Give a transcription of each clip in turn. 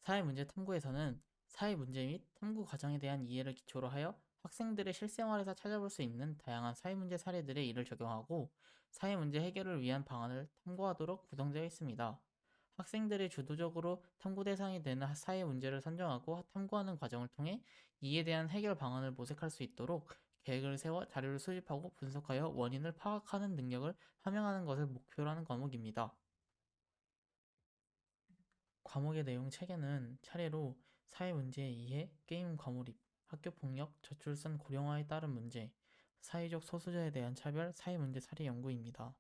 사회문제 탐구에서는 사회 문제 및 탐구 과정에 대한 이해를 기초로 하여 학생들의 실생활에서 찾아볼 수 있는 다양한 사회문제 사례들의 이를 적용하고 사회문제 해결을 위한 방안을 탐구하도록 구성되어 있습니다. 학생들이 주도적으로 탐구 대상이 되는 사회 문제를 선정하고 탐구하는 과정을 통해 이에 대한 해결 방안을 모색할 수 있도록 계획을 세워 자료를 수집하고 분석하여 원인을 파악하는 능력을 함양하는 것을 목표로 하는 과목입니다. 과목의 내용 체계는 차례로 사회문제 이해, 게임 과몰입, 학교폭력, 저출산 고령화에 따른 문제, 사회적 소수자에 대한 차별, 사회문제 사례 연구입니다.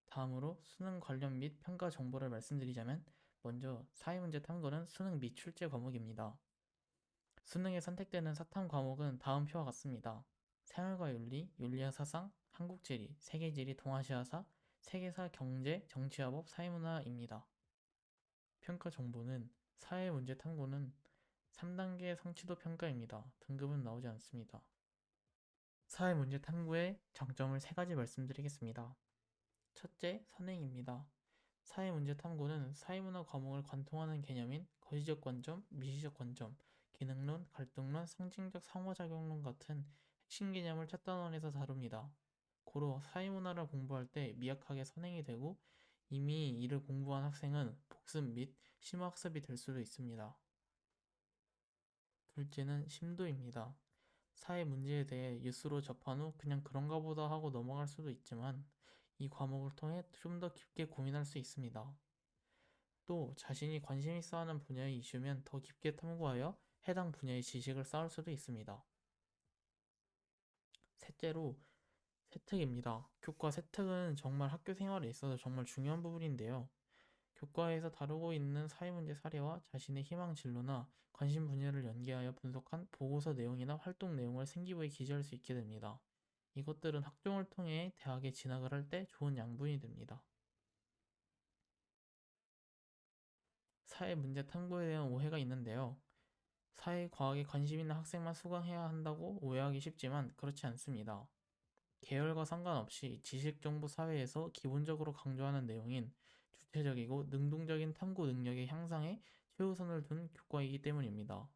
다음으로 수능 관련 및 평가 정보를 말씀드리자면 먼저 사회문제 탐구는 수능 및 출제 과목입니다. 수능에 선택되는 사탐 과목은 다음 표와 같습니다. 생활과 윤리, 윤리와 사상, 한국지리, 세계지리, 동아시아사, 세계사, 경제, 정치화법, 사회문화입니다. 평가 정보는 사회문제 탐구는 3단계 성취도 평가입니다. 등급은 나오지 않습니다. 사회문제 탐구의 장점을 3가지 말씀드리겠습니다. 첫째, 선행입니다. 사회문제 탐구는 사회문화 과목을 관통하는 개념인 거시적 관점, 미시적 관점, 기능론, 갈등론, 상징적 상호작용론 같은 핵심 개념을 첫 단원에서 다룹니다. 고로 사회문화를 공부할 때 미약하게 선행이 되고 이미 이를 공부한 학생은 복습 및 심화학습이 될 수도 있습니다. 둘째는 심도입니다. 사회 문제에 대해 뉴스로 접한 후 그냥 그런가 보다 하고 넘어갈 수도 있지만 이 과목을 통해 좀 더 깊게 고민할 수 있습니다. 또 자신이 관심 있어 하는 분야의 이슈면 더 깊게 탐구하여 해당 분야의 지식을 쌓을 수도 있습니다. 셋째로 세특입니다. 교과 세특은 정말 학교 생활에 있어서 정말 중요한 부분인데요. 교과에서 다루고 있는 사회문제 사례와 자신의 희망 진로나 관심 분야를 연계하여 분석한 보고서 내용이나 활동 내용을 생기부에 기재할 수 있게 됩니다. 이것들은 학종을 통해 대학에 진학을 할 때 좋은 양분이 됩니다. 사회문제 탐구에 대한 오해가 있는데요. 사회과학에 관심 있는 학생만 수강해야 한다고 오해하기 쉽지만 그렇지 않습니다. 계열과 상관없이 지식정보 사회에서 기본적으로 강조하는 내용인 주체적이고 능동적인 탐구 능력의 향상에 최우선을 둔 교과이기 때문입니다.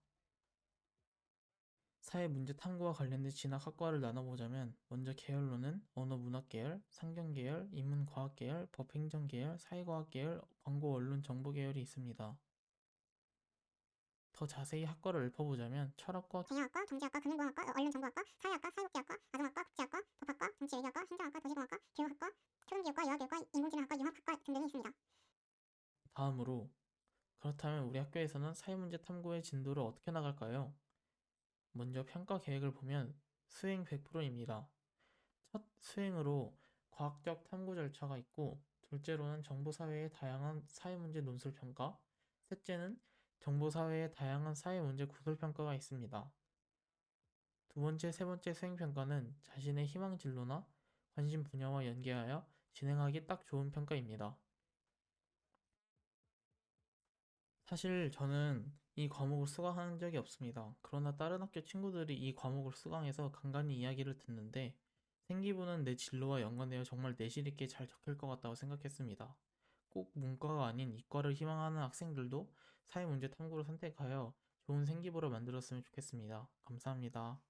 사회문제 탐구와 관련된 진학학과를 나눠보자면 먼저 계열로는 언어문학계열, 상경계열, 인문과학계열, 법행정계열, 사회과학계열, 광고 언론 정보계열이 있습니다. 더 자세히 학과를 읊어보자면 철학과, 경영학과, 경제학과, 금융공학과, 언론정보학과, 사회학과, 사회복지학과, 가정학과, 국제학과, 법학과, 정치외교학과, 행정학과, 도시공학과, 교육학과, 초등교육과, 유아교육과, 인공지능학과, 융합학과 등등이 있습니다. 다음으로 그렇다면 우리 학교에서는 사회문제 탐구의 진도를 어떻게 나갈까요? 먼저 평가 계획을 보면 수행 100%입니다. 첫 수행으로 과학적 탐구 절차가 있고, 둘째로는 정보사회의 다양한 사회문제 논술 평가, 셋째는 정보사회의 다양한 사회문제 구술 평가가 있습니다. 두 번째, 세 번째 수행 평가는 자신의 희망 진로나 관심 분야와 연계하여 진행하기 딱 좋은 평가입니다. 사실 저는 이 과목을 수강한 적이 없습니다. 그러나 다른 학교 친구들이 이 과목을 수강해서 간간히 이야기를 듣는데 생기부는 내 진로와 연관되어 정말 내실 있게 잘 적힐 것 같다고 생각했습니다. 꼭 문과가 아닌 이과를 희망하는 학생들도 사회문제 탐구를 선택하여 좋은 생기부를 만들었으면 좋겠습니다. 감사합니다.